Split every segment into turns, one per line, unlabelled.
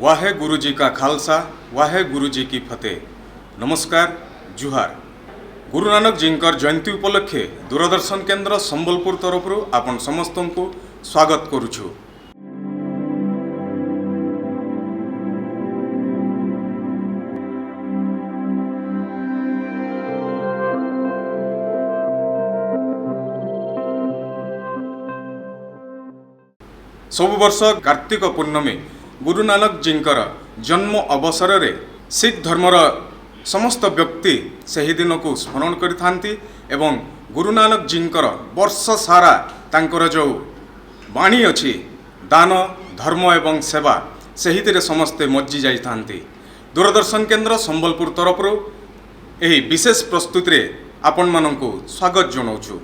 वाहे गुरु जी का खालसा, वाहे गुरु जी की फतेह। नमस्कार, जुहार। गुरु नानक जींकर जयंती उपलक्षे दूरदर्शन केन्द्र संबलपुर तरफ आपण समस्त को स्वागत करुछु। सब वर्ष कार्तिक पूर्णमी गुरु नानक जींकर जन्म अवसर रे सिख धर्मर समस्त व्यक्ति सही दिन को स्मरण करिथांती एवं गुरु नानक जींकर वर्ष सारा तांकर जो वाणी अछि दान धर्म एवं सेवा सही समस्ते मज्जी जाइथांती। दूरदर्शन केन्द्र संबलपुर तरफ एही विशेष प्रस्तुति रे आपण माननकु स्वागत जनाउछु।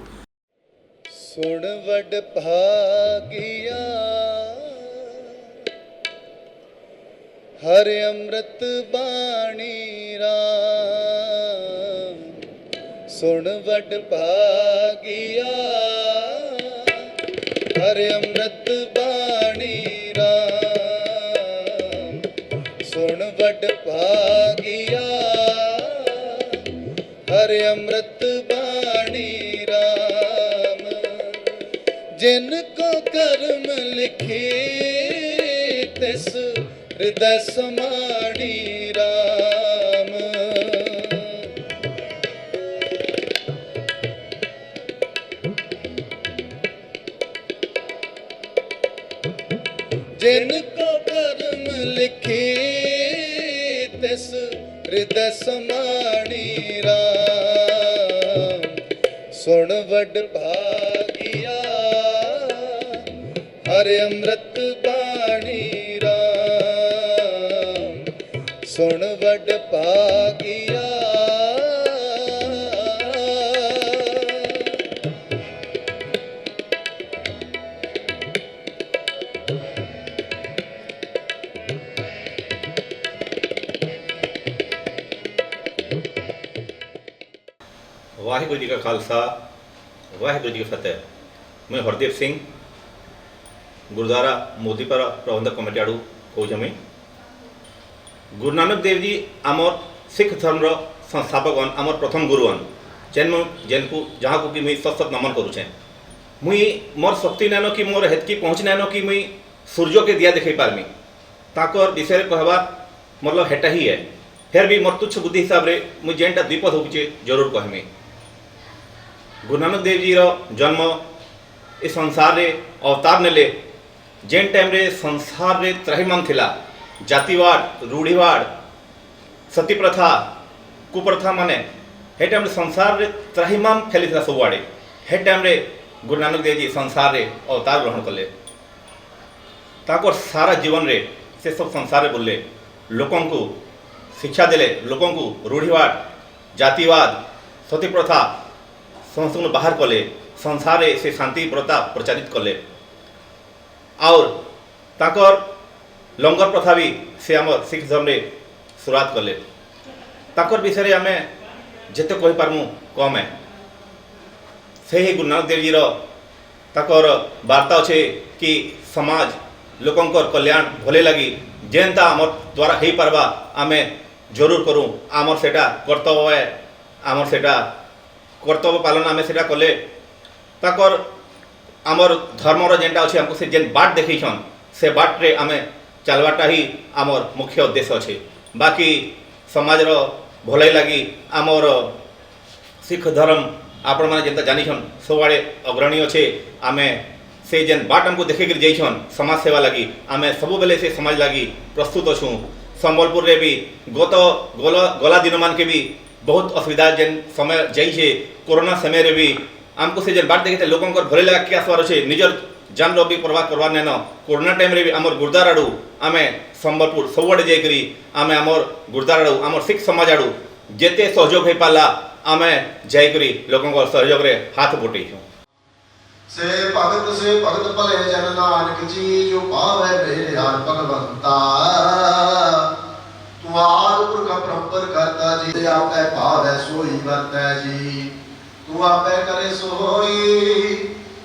सुन वड भागिया हर अमृत बाणी राम, सुन वड भागिया हर अमृत बाणी राम, सुन वड भागिया हर अमृत बाणी राम, जिनको कर्म लिखे तिस हृदय समाणी राम, जिनको कर्म लिखे तिस हृदय समाणी राम, सुन वड भागिया हर अमृत बाणी राम, सुन वड भागिया।
वाहिगुरु जी का खालसा, वाहिगुरु जी की फतेह। मैं हरदीप सिंह गुरुद्वारा मोदीपारा प्रबंधक कमिटी आड़ू कौमी। गुरु नानक देव जी आमर सिख धर्म संस्थापकन आमर प्रथम गुरुवन जेन को जहाँ को कि मुई सत सत नमन करुचे। मुई मोर शक्ति नानो कि मोर हेतकी पहुँच नानो कि मुई सूर्य के दिया देखई पारमी ताकर विषय कहबार मतलब हेटा ही है। फिर भी मोर तुच्छ बुद्धि हिसाब से मुई जेनटा द्विपद होचे जरूर कहमी। गुरु नानक देव जी जन्म इस संसार रे अवतार नेले जेन टाइम रे संसार रे त्राहिमाम थिला, जातिवाद रूढ़ीवाद सती प्रथा कुप्रथा माने हे टाइम रे संसार रे त्राहिमाम फैली था सब आड़े। हे टाइम रे गुरु नानक देव जी संसार रे अवतार ग्रहण कले। ताकर सारा जीवन रे से सब संसार रे बोले लोकों को शिक्षा देले, लोकों को रूढ़ीवाद जातिवाद सती प्रथा समस्त बाहर कले, संसार रे से शांति प्रथा प्रचारित कले और ताकर लंगर प्रथा भी से आम सिख धर्म रे शुरुआत कले। ताकर विषय आम जिते कही पारमु कम है। से ही गुरु नानक देव जी ताकर वार्ता अच्छे कि समाज लोकंकर कल्याण भले लगी जेनता आमर द्वारा हो पार्बा आम जरूर करूँ। आमर सेटा कर्तव्य है, आमर सेटा कर्तव्य पालन आम सेटा कले। ताकर आमर धर्मर जेनटा अच्छे आमको से जेन बाट देखन से बाट रे आम चलवाटा ही आमर मुख्य उद्देश्य अच्छे। बाकी समाजर भलाई लगी आमर सिख धर्म आपण मैंने जेनता जानिछन सबआड़े अग्रणी अच्छे। आम से जेन बाट आमको देखे जाइछन समाज सेवा लगी आम सब बेले से समाज लगी प्रस्तुत अच्छू। संबलपुर रे भी गला दिन मान के भी बहुत असुविधा जेन समय जाइए कोरोना समय रे भी आमको से जेन बाट देखते लोगों को भले लगा क्या आसबार अच्छे निजर जान भी प्रवाह करवार नैन कोरोना टाइम रे भी आमर गुरुद्वार आड़ू आमे संबलपुर सबुआड़े जाइकरी आमे आमर गुरुद्वार आड़ू आमर सिख समाज आड़ू जेते सहयोग हो पाला आमे जाइकरी लोगों को सहयोग रे हाथ बटे
से भगत भले जन नानक जी जो पावे मेरे हार भगवंता तू आद पुरख परंपर करता जी आपे पावे सोई वर्तै जी तू आपे करे सोई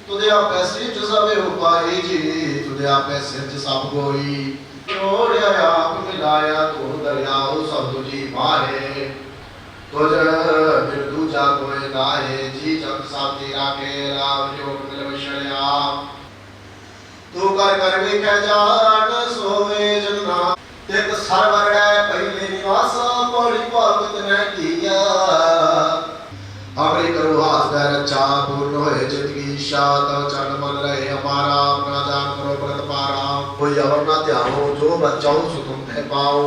तुझे आपे सिरज सब उपाई जी तुझे आपे सिरज सब कोई जोड़या आप मिलाया तू दरियाओ सब तुझी मारे तुझ फिर दूजा कोई नाहे जी जग सब तेरा के राम जोग मिल विषया तू कर विखे जान सोवे जना तेक सरवर पहले निवास पौड़ी भगत ने किया अमरी करो हाथ रचा पूर्ण होए जिंदगी शात चरण मन रहे हमारा अपना जान करो व्रत पारा कोई और ना त्यागो जो बचाओ सो तुम है पाओ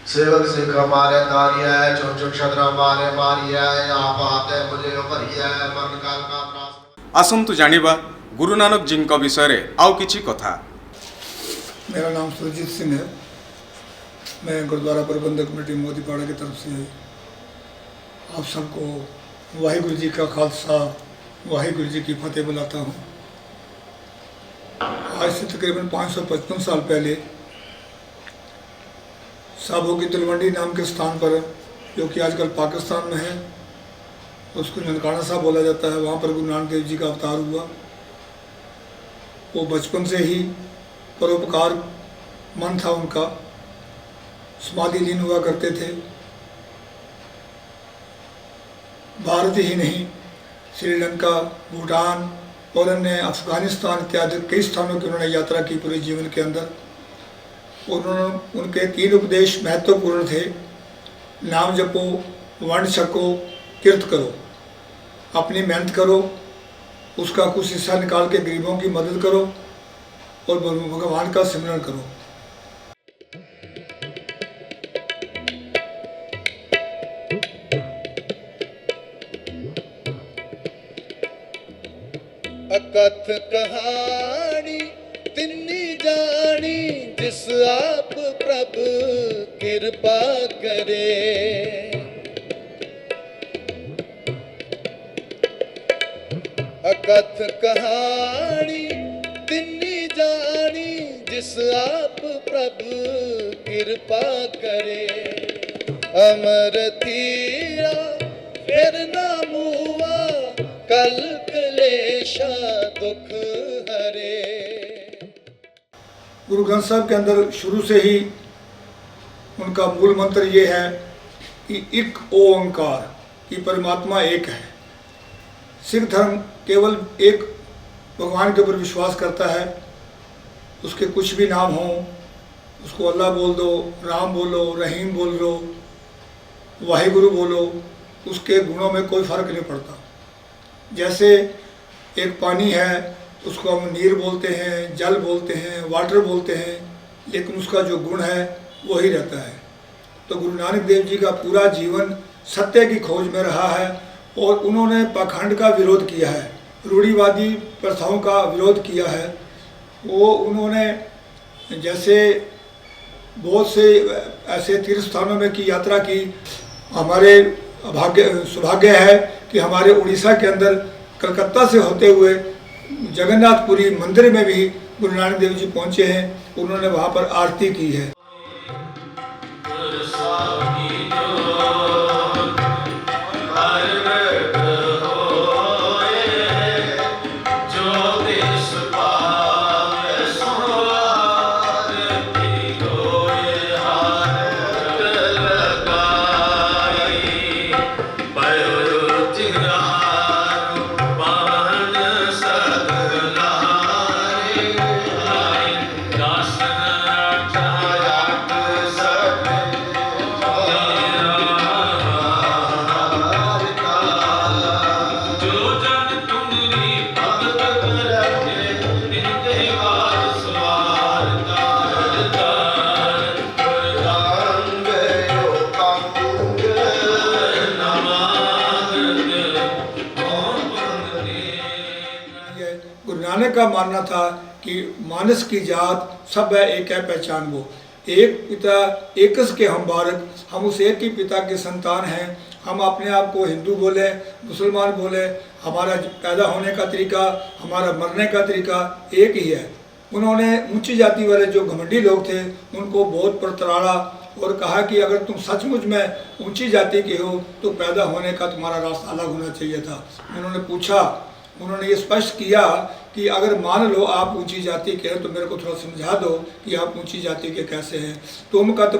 सेवक सिख हमारे तारिया है छोट छोट छत्र हमारे मारिया है आप आते मुझे भरिया है मरण काल का त्रास
आसंतु जानिबा गुरु नानक जी विषय रे आउ किछि कथा।
मेरा नाम सुरजीत सिंह है। मैं गुरुद्वारा प्रबंधक कमेटी मोदीपाड़ा की तरफ से आप सबको वाहिगुरु जी का खालसा वाहिगुरु जी की फतेह बुलाता हूँ। आज से तकरीबन 555 साल पहले साबो की तलवंडी नाम के स्थान पर, जो कि आजकल पाकिस्तान में है, उसको ननकाना साहब बोला जाता है, वहाँ पर गुरु नानक देव जी का अवतार हुआ। वो बचपन से ही परोपकार मन था उनका, समाधि लीन हुआ करते थे। भारत ही नहीं, श्रीलंका, भूटान और अन्य अफगानिस्तान इत्यादि कई स्थानों की उन्होंने यात्रा की पूरे जीवन के अंदर। उन्होंने उनके 3 उपदेश महत्वपूर्ण थे। नाम जपो, वर्ण छको, कीर्त करो। अपनी मेहनत करो, उसका कुछ हिस्सा निकाल के गरीबों की मदद करो और भगवान का सिमरन करो।
अकथ कहानी तिन्नी जानी जिस आप प्रभु कृपा करे। अकथ कहानी तिन्नी जानी जिस आप प्रभु कृपा करे। अमर थीरा फिर ना मुआ कल क्लेशा दुख हरे।
गुरु ग्रंथ साहब के अंदर शुरू से ही उनका मूल मंत्र ये है कि एक ओंकार, कि परमात्मा एक है। सिख धर्म केवल एक भगवान के ऊपर विश्वास करता है। उसके कुछ भी नाम हो, उसको अल्लाह बोल दो, राम बोलो, रहीम बोल दो, वाहिगुरु बोलो, उसके गुणों में कोई फ़र्क नहीं पड़ता। जैसे एक पानी है, उसको हम नीर बोलते हैं, जल बोलते हैं, वाटर बोलते हैं, लेकिन उसका जो गुण है वही रहता है। तो गुरु नानक देव जी का पूरा जीवन सत्य की खोज में रहा है और उन्होंने पाखंड का विरोध किया है, रूढ़िवादी प्रथाओं का विरोध किया है। वो उन्होंने जैसे बहुत से ऐसे तीर्थ स्थानों में की यात्रा की। हमारे सौभाग्य है कि हमारे उड़ीसा के अंदर कलकत्ता से होते हुए जगन्नाथपुरी मंदिर में भी गुरु नानक देव जी पहुँचे हैं। उन्होंने वहाँ पर आरती की है। गुरु नानक का मानना था कि मानस की जात सब है एक है पहचान वो, एक पिता एकस के हम बालक, हम उस एक ही पिता के संतान हैं। हम अपने आप को हिंदू बोले, मुसलमान बोले, हमारा पैदा होने का तरीका, हमारा मरने का तरीका एक ही है। उन्होंने ऊंची जाति वाले जो घमंडी लोग थे उनको बहुत प्रताड़ा और कहा कि अगर तुम सचमुच में ऊंची जाति के हो तो पैदा होने का तुम्हारा रास्ता अलग होना चाहिए था। उन्होंने पूछा, उन्होंने ये स्पष्ट किया कि अगर मान लो आप ऊंची जाति के हैं तो मेरे को थोड़ा समझा दो कि आप ऊंची जाति के कैसे हैं। तुम कत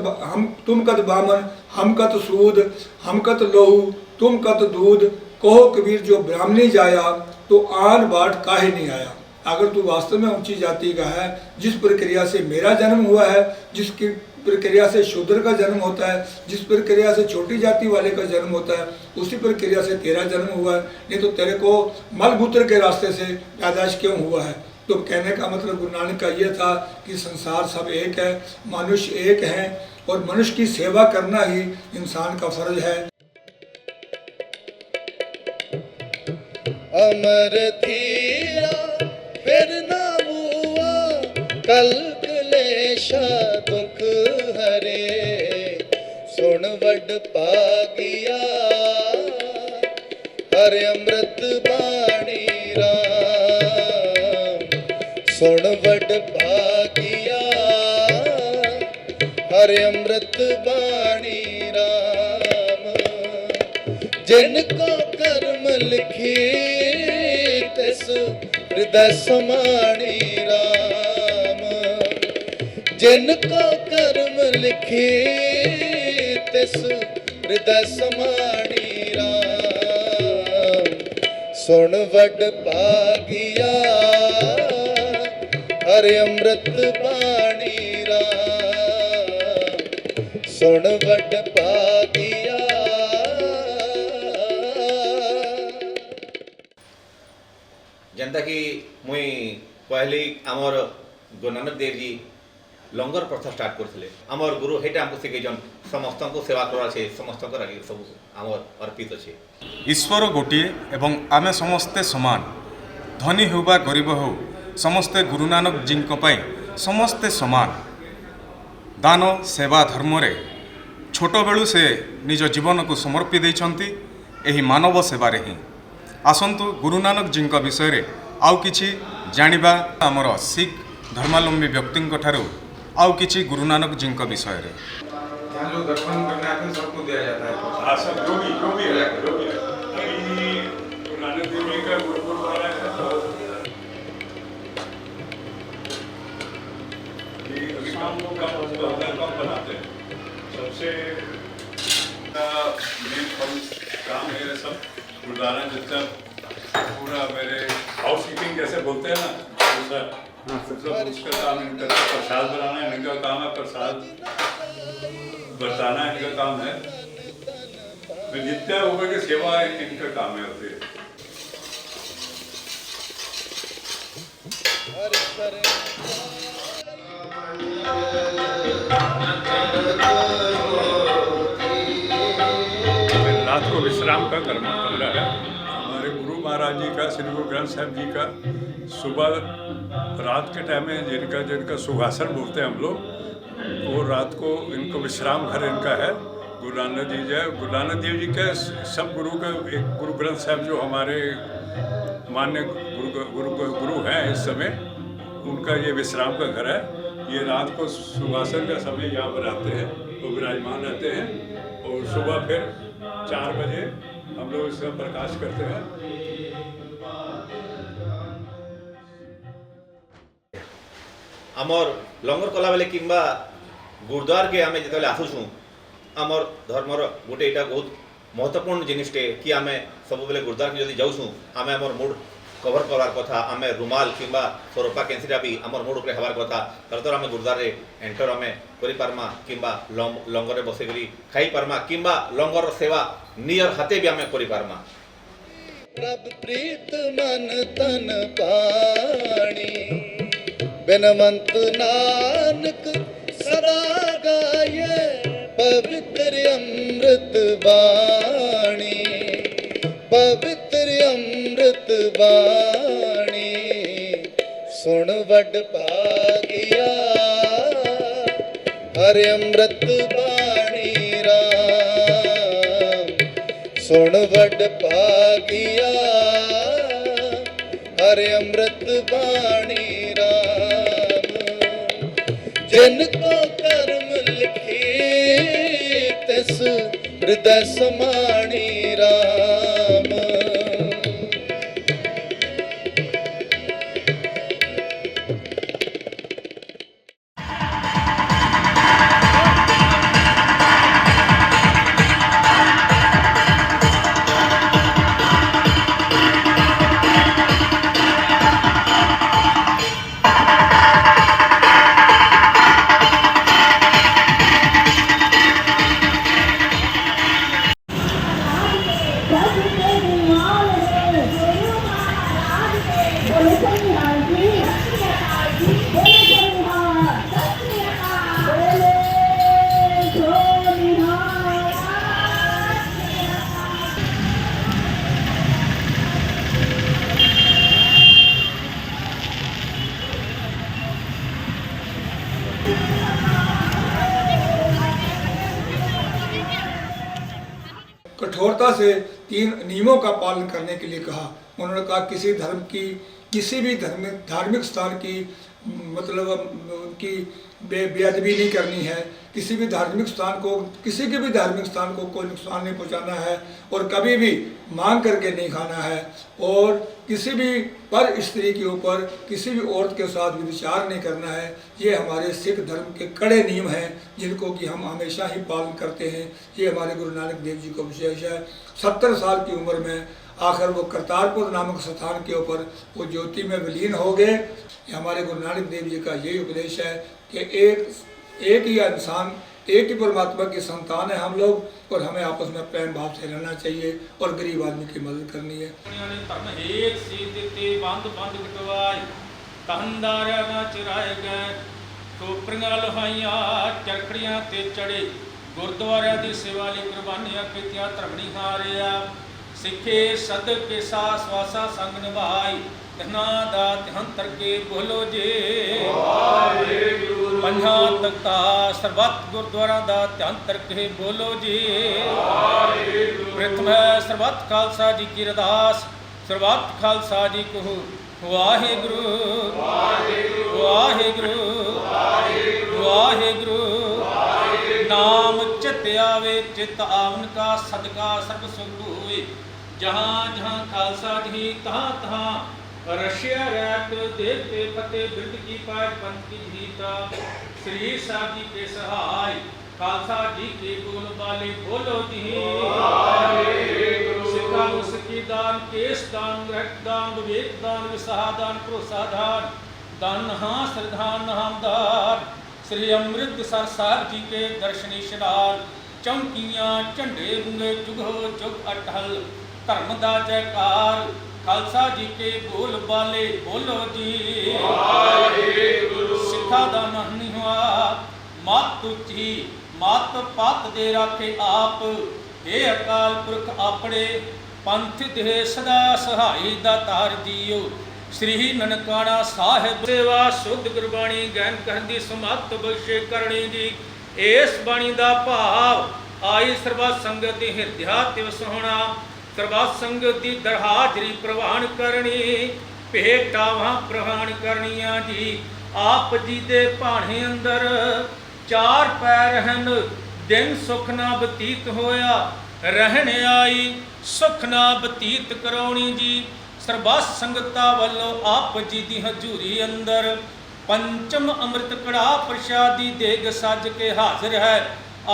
बामन, हम कत सूद, हम कत लोहू, तुम कत दूध, कहो कबीर जो ब्राह्मणी जाया तो आन बाट काहे नहीं आया। अगर तू वास्तव में ऊंची जाति का है, जिस प्रक्रिया से मेरा जन्म हुआ है, जिसकी प्रक्रिया से शूद्र का जन्म होता है, जिस प्रक्रिया से छोटी जाति वाले का जन्म होता है, उसी प्रक्रिया से तेरा जन्म हुआ है, नहीं तो तेरे को मलमूत्र के रास्ते से पैदाइश क्यों हुआ है। तो कहने का मतलब गुरु नानक का ये था कि संसार सब एक है, मनुष्य एक है और मनुष्य की सेवा करना ही इंसान का फर्ज है।
अमर थिया फिर ना हुआ, कल क्लेशा दुख हरे, सुन वड पागिया हर अमृत बाणी राम, सुन वड पागिया हर अमृत बाणी राम, जिनको कर्म लिखी तिस हृदय समाणी राम, जिनको कर्म लिखी तिस हृदय समाणी राम, सुन वड पागिया हर अमृत बाणी राम, सुन वड पागिया।
जेनता कि मुई पहली आमर गुरु नानक देव जी लंगर प्रथा स्टार्ट करथिले। आमर गुरु हेटा हमको सिखेछन समस्त को सेवा करा छे, समस्त को राखी सब आमर अर्पित छे।
ईश्वर गोटिए एवं आमे समस्ते समान, धनी हो बा गरीब हो समस्ते गुरु नानक जी समस्ते समान। दान सेवा धर्म रे छोट बेलू से निज जीवन को समर्पी देइछंती एही मानव सेवारे ही। आसंतु गुरु नानक जी विषय रे आउ किछि जानिबा आमर सिख धर्मावलंबी व्यक्तिंक ठारू आउ किछि गुरु नानक जी विषय रे।
यहाँ जो दर्शन करने आते हैं सबको दिया जाता है। हाँ, सब जो भी है अभी गुरु नानक देव जी का गुरुद्वारा है तो अभी काम लोग कम बनाते हैं। सबसे मेन काम है सब गुरुद्वारा जितना पूरा मेरे हाउस कीपिंग जैसे बोलते हैं ना, सब उसका काम इनका प्रसाद बनाना इनका काम है, प्रसाद बरसाना इनका काम है, जितने ऊपर की सेवा इनका काम है होती है। रात को विश्राम का कमरा है हमारे गुरु महाराज जी का, श्री गुरु ग्रंथ साहब जी का। सुबह रात के टाइम में जिनका सुहासन बोलते हैं हम लोग, वो रात को इनको विश्राम घर इनका है। गुरु नानक जी जय गुरु नानक देव जी के सब गुरु का एक गुरु ग्रंथ साहब जो हमारे मान्य गुरु हैं इस समय, उनका ये विश्राम का घर है। ये रात को सुहासन का समय यहाँ पर आते हैं तो विराजमान रहते हैं और सुबह फिर 4 बजे हम लोग इसका प्रकाश करते हैं।
आमर लंगर कला बेले किंबा गुरुद्वार के आमे जिते आसुछू आमर धर्मर गोटे यहाँ बहुत महत्वपूर्ण जिनिसटे कि आमे सब बेले गुरुद्वार के जदि जाऊँ आमे आमर मूड कवर करार कथा, आमे रुमाल किंबा सोरपा कैंसीटा भी आमर मूड उपरे हबार कथा। तर आमे गुरुद्वार रे एंटर आमे करि पारमा किंबा लंगर बसे करी खाई पारमा किंबा लंगर सेवा नियर हाथे भी आमे करि पारमा।
प्रभ प्रीत मन तन पाणी, बिनवंत नानक सदा गाये पवित्र अमृत वाणी, पवित्र अमृत वाणी। ਸੁਣ ਵੱਡ ਭਾਗਿਆ ਹਰਿ ਅੰਮ੍ਰਿਤ ਬਾਣੀ ਰਾਮ ਸੁਣ ਵੱਡ ਭਾਗਿਆ ਹਰਿ ਅੰਮ੍ਰਿਤ ਬਾਣੀ ਰਾਮ ਜਿਨ ਕੋ ਕਰਮ ਲਿਖੇ ਤਿਸ ਹਿਰਦੈ ਸਮਾਣੀ ਰਾਮ
कठोरता से 3 नियमों का पालन करने के लिए कहा। उन्होंने कहा किसी धर्म की किसी भी धार्मिक स्थान की मतलब उनकी बेअदबी नहीं करनी है, किसी भी धार्मिक स्थान को किसी के भी धार्मिक स्थान को कोई नुकसान नहीं पहुंचाना है और कभी भी मांग करके नहीं खाना है और किसी भी पर स्त्री के ऊपर किसी भी औरत के साथ विचार नहीं करना है। ये हमारे सिख धर्म के कड़े नियम हैं जिनको कि हम हमेशा ही पालन करते हैं। ये हमारे गुरु नानक देव जी को विशेष है। 70 साल की उम्र में आखिर वो करतारपुर नामक स्थान के ऊपर वो ज्योति में विलीन हो गए। हमारे गुरु नानक देव जी का यही उपदेश है कि एक ही इंसान एक ही परमात्मा की संतान है हम लोग और हमें आपस में प्रेम भाव से रहना चाहिए और गरीब आदमी की मदद करनी है।
धर्म एक सी दिते बंद बंद कटवाए तहनदारा ना चिराए गए टोपरियां लोहाइयां चरखड़ियां ते चढ़े गुरुद्वारे दी सेवा लई कुर्बानियां कीतियां धर्मनी हारिया सिखे सदक के सास वासा संग निभाई धना दा ध्यान तरके बोलो जे पंजा तख्ता सरबत गुरुद्वारा दा ध्यान तरके बोलो जी प्रथम सरबत खालसा जी की अरदास सरबत खालसा जी को वाहिगुरु वाहिगुरु वाहिगुरु नाम चित आवे चित आवन का सदका सर्ब सुख होए जहाँ जहाँ खालसा जी तहाँ तहाँ रशिया रैत देखते फतेह बिरद की पाए पंथ की जीता श्री साहब जी के सहाय खालसा जी के बोल वाले बोलो जी सिक्का मुस्की दान केस दान रक्त दान विवेक दान विसाह दान भरोसा दान दान हाँ श्रद्धान नामदार श्री अमृतसर साहब जी के दर्शनी शनाल चौंकियां झंडे गुंगे जुगो जुग अटल धर्म दा जयकार खालसा जी के बोल बाले बोलो जी सिखा दा नहीं हुआ मत उची मत पत दे रखे आप हे अकाल पुरख अपने पंथ दे सदा सहाई दातार जीओ श्री ननकाना साहिब सेवा शुद्ध गुरबाणी गैन करन दी समत बख्शे करनी जी इस बाणी दा भाव आई सर्व संगत दी हिरदया ते वसोहना ਸਰਬੱਤ ਸੰਗਤ ਦੀ ਦਰਹਾਜ਼ਰੀ ਪ੍ਰਵਾਨ ਕਰਨੀ ਭੇਟਾਵਾਂ ਪ੍ਰਵਾਨ ਕਰਨੀਆਂ ਜੀ ਆਪ ਜੀ ਦੇ ਭਾਣੇ ਅੰਦਰ 4 ਪੈਰ ਹਨ ਦਿਨ ਸੁਖ ਨਾ ਬਤੀਤ ਹੋਇਆ ਰਹਿਣ ਆਈ ਸੁਖ ਨਾ ਬਤੀਤ ਕਰਾਉਣੀ ਜੀ ਸਰਬੱਤ ਸੰਗਤਾਂ ਵੱਲੋਂ ਆਪ ਜੀ ਦੀ ਹਜ਼ੂਰੀ ਅੰਦਰ ਪੰਚਮ ਅੰਮ੍ਰਿਤ ਕੜਾ ਪ੍ਰਸ਼ਾਦੀ ਦੇਗ ਸੱਜ ਕੇ ਹਾਜ਼ਰ ਹੈ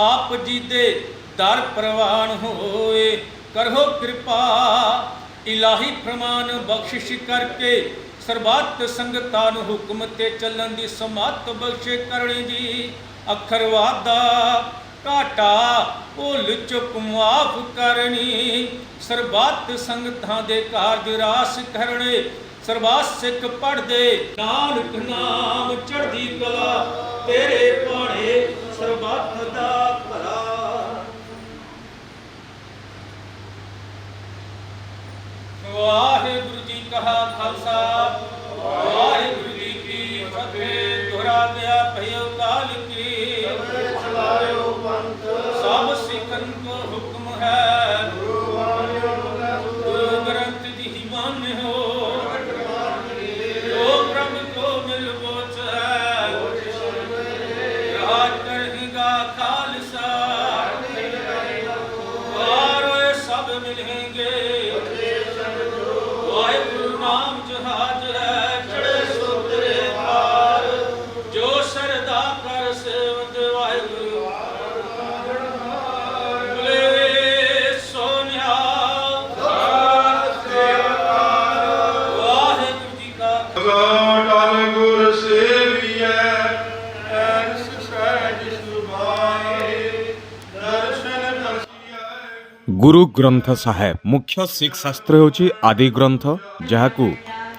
ਆਪ ਜੀ ਦੇ ਦਰ ਪ੍ਰਵਾਨ ਹੋਏ करो कृपा इलाही प्रमाण बख्शिश करके ਸਰਬੱਤ ਸੰਗਤਾਂ ਨੂੰ ਹੁਕਮ ਤੇ ਚੱਲਣ ਦੀ ਸਮੱਤ ਬਖਸ਼ੇ ਕਰਨੀ ਜੀ ਅੱਖਰ ਵਾਦਾ ਘਾਟਾ ਭੁੱਲ ਚੁੱਕ ਮਾਫ ਕਰਨੀ ਸਰਬੱਤ ਸੰਗਤਾਂ ਦੇ ਕਾਰਜ ਰਾਸ ਕਰਨੇ ਸਰਬੱਤ ਸਿੱਖ ਪੜਦੇ ਨਾਨਕ ਨਾਮ ਚੜ੍ਹਦੀ ਕਲਾ ਤੇਰੇ ਪਾਣੇ ਸਰਬੱਤ ਦਾ ਭਲਾ ਵਾਹਿਗੁਰੂ ਜੀ ਕਾ ਖਾਲਸਾ ਵਾਹਿਗੁਰੂ ਜੀ ਜਹਾਜ ਹੈ ਚੜੇ ਸੋਤਰੇ ਪਾਰ ਜੋ ਸਰਦਾ ਕਰ ਸੇਵਕ ਵਾਹਿਗੁਰੂ ਬੋਲੇ ਸੋ ਨਿਹਾਲ ਵਾਹਿਗੁਰੂ ਜੀ ਕਾ
ਟਲ ਗੁਰ ਸੇਵੀਐ ਐਸ ਸਹਿਜ ਸੁਭਾਏ ਦਰਸ਼ਨ ਦਰਸ਼ੀਐ।
गुरु ग्रंथ साहेब मुख्य सिख शास्त्र होची आदि ग्रंथ जहाकू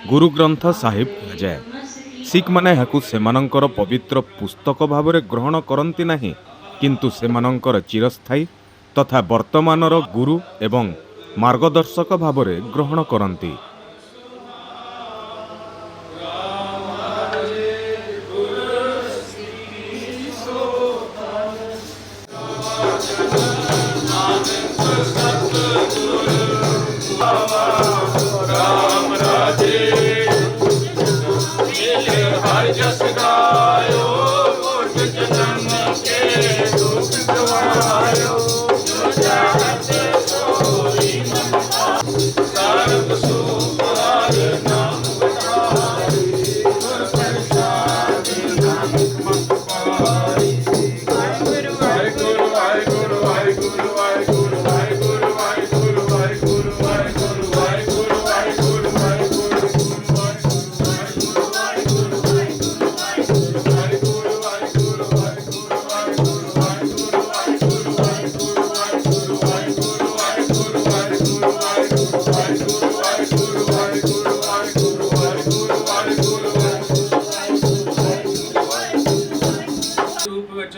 गुरु ग्रंथ साहिब कहुए। सिख माने हाकू सेमानंकर पवित्र पुस्तक भावरे ग्रहण करंती नाही किंतु सेमानंकर चिरस्थायी तथा वर्तमानर गुरु एवं मार्गदर्शक भावरे ग्रहण करंती।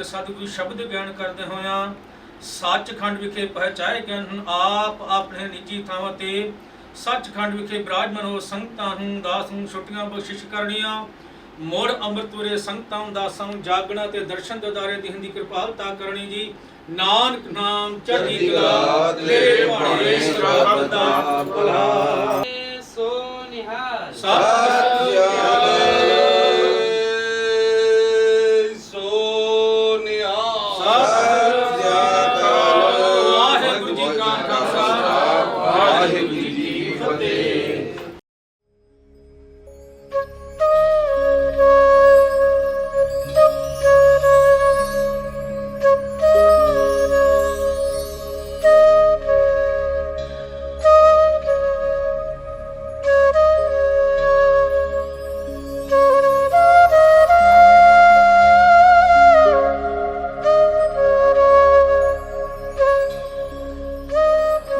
सतगुरु शब्द ज्ञान करते होया सचखंड विखे पहचाए ज्ञान आप अपने निजी थावां ते सचखंड विखे विराजमान हो संगतां हूं दास हूं छुट्टियां बख्शिश करनियां मोड़ अमृत वरे संगतां दासां जागना ते दर्शन ददारे दी हिंदी कृपालता करनी जी नानक नाम चढ़ी कला तेरे भाणे सराब दा भला सो निहाल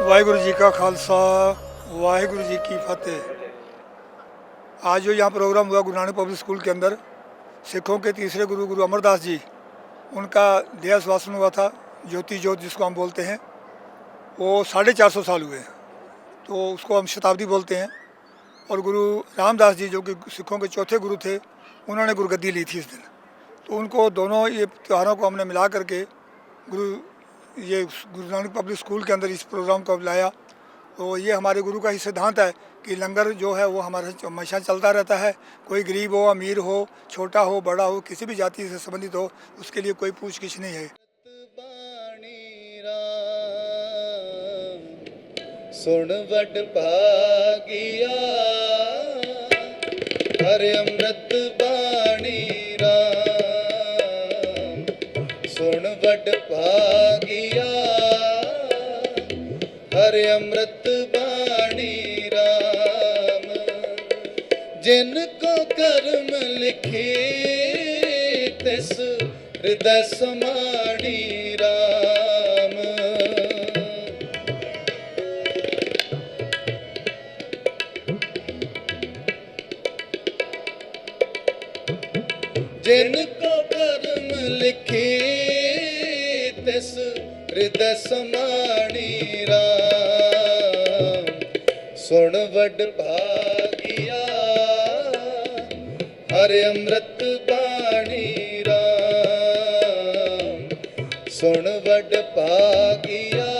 वाहिगुरु जी का खालसा वाहिगुरु जी की फतेह। आज जो यहाँ प्रोग्राम हुआ गुरु नानक पब्लिक स्कूल के अंदर सिखों के तीसरे गुरु गुरु अमरदास जी उनका देह स्वासन हुआ था। ज्योति ज्योत जिसको हम बोलते हैं वो 450 साल हुए तो उसको हम शताब्दी बोलते हैं। और गुरु रामदास जी जो कि सिखों के चौथे गुरु थे उन्होंने गुरुगद्दी ली थी इस दिन। तो उनको दोनों ये त्योहारों को हमने मिला करके ये गुरु नानक पब्लिक स्कूल के अंदर इस प्रोग्राम को लाया। तो ये हमारे गुरु का ही सिद्धांत है कि लंगर जो है वो हमारे हमेशा चलता रहता है। कोई गरीब हो अमीर हो छोटा हो बड़ा हो किसी भी जाति से संबंधित हो उसके लिए कोई पूछ गिछ नहीं है।
सुन वड भागिया हरे अमृत बाणी राम सुन वड भागिया हरे अमृत बाणी राम जिनको कर्म लिखे तिस हृदय समाणी राम जिनको कर्म लिखे तिस हृदय समाणी राम सुन वड भागिया हरे अमृत बाणी राम सुन वड भागिया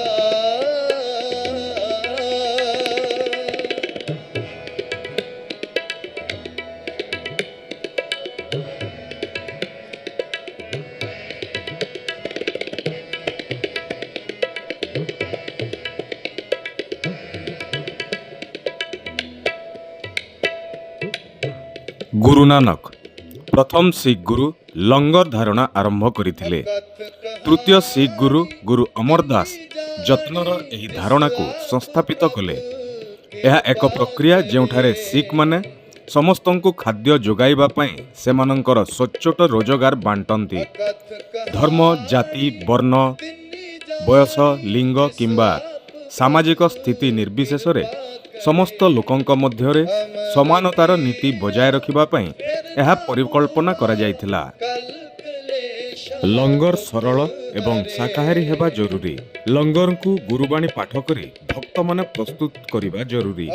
गुरु नानक प्रथम सिख गुरु लंगर धारणा आरंभ करथिले। तृतीय सिख गुरु गुरु अमरदास जत्नर एही धारणा को संस्थापित कले। यह एक प्रक्रिया जेउठारे सिख माने समस्तंकु खाद्य जोगाइबा पई सेमानंकर सच्चोट रोजगार बांटंती। धर्म, जाति, वर्ण, बयस, लिंग किंबा सामाजिक स्थिति निर्विशेष रे समस्त लोकंक मध्यरे समानतार नीति बजाय रखिबा पई यह परिकल्पना करा जायथिला। लंगर सरल एवं शाकाहारी हेबा जरूरी। लंगर को गुरुबाणी पाठ करी भक्त माने प्रस्तुत करिबा जरूरी।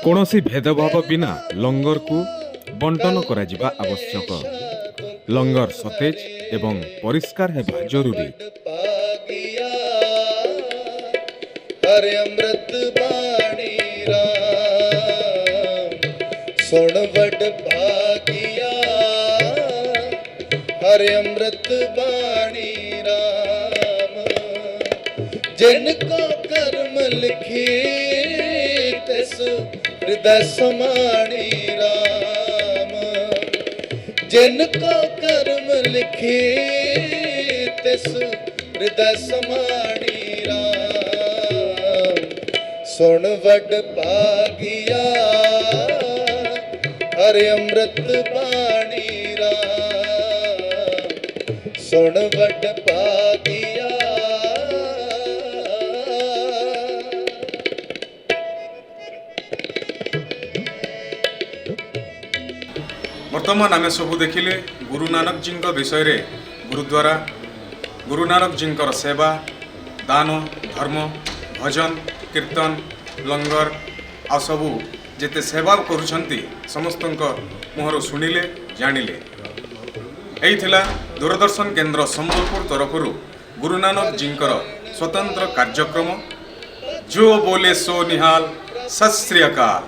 कोनोसी भेदभाव बिना लंगर को बंटन करा जिबा आवश्यक। लंगर सतेज एवं परिष्कार हेबा जरूरी।
हर अमृत बाणी राम सुन वड भागिया। हर अमृत बाणी राम जिनको कर्म लिखी तिस हृदय समाणी राम। जिनको कर्म लिखी तिस हृदय समाणी राम सुन वड भागिया। हर अमृत बाणी राम सुन वड भागिया।
वर्तमान आमे सबू देखिले गुरु नानक जी विषय रे गुरुद्वारा गुरु नानक जी सेवा, दान, धर्म, भजन, कीर्तन, लंगर आ सबू जेते सेवा करुछंती समस्तंक मुहर शुणिले जानिले। एही थिला दूरदर्शन केंद्र संबलपुर तरफरु गुरु नानक जी स्वतंत्र कार्यक्रम जो बोले सो निहाल। सत श्री अकाल।